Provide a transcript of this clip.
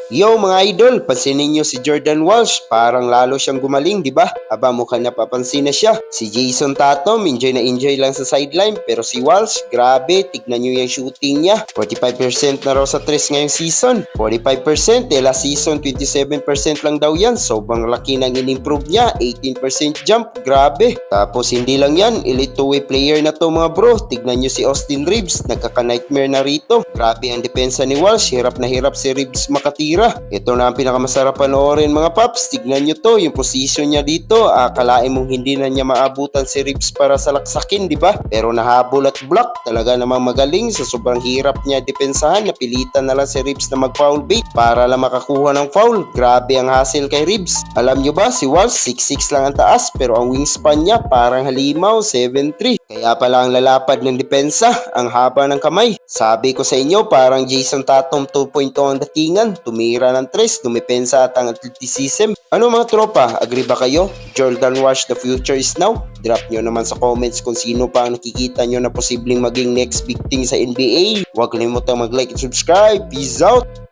Yo mga idol, pansinin nyo si Jordan Walsh, parang lalo siyang gumaling, di ba? Aba mukhang napapansin na siya. Si Jason Tatum, enjoy lang sa sideline, pero si Walsh, grabe, tignan nyo yung shooting niya. 45% na raw sa 3 ngayong season. 45%, last season 27% lang daw yan. Sobrang laki nang in-improve niya, 18% jump, grabe. Tapos hindi lang yan, elite two-way player na to mga bro. Tignan nyo si Austin Reeves, nagkaka-nightmare na rito. Grabe ang depensa ni Walsh, hirap na hirap si Reeves makatira. Ito na ang pinakamasarap panoorin mga paps. Tignan nyo to, yung position niya dito. Akalain mong hindi na niya maabutan si Reeves para salaksakin, di ba? Pero nahabol at block. Talaga namang magaling. Sa sobrang hirap niya depensahan, napilitan na lang si Reeves na mag-foul bait para lang makakuha ng foul. Grabe ang hassle kay Reeves. Alam nyo ba, si Walsh 6'6 lang ang taas, pero ang wingspan niya parang halimaw, 7'3. Kaya pala ang lalapad ng depensa, ang haba ng kamay. Sabi ko sa inyo, parang Jason Tatum 2.0 ang datingan. Tumira ng tres, dumepensa at ang athleticism. Ano mga tropa, agree ba kayo? Jordan Walsh, the future is now? Drop nyo naman sa comments kung sino pa ang nakikita nyo na posibleng maging next big thing sa NBA. Huwag kalimutang mag-like at subscribe. Peace out!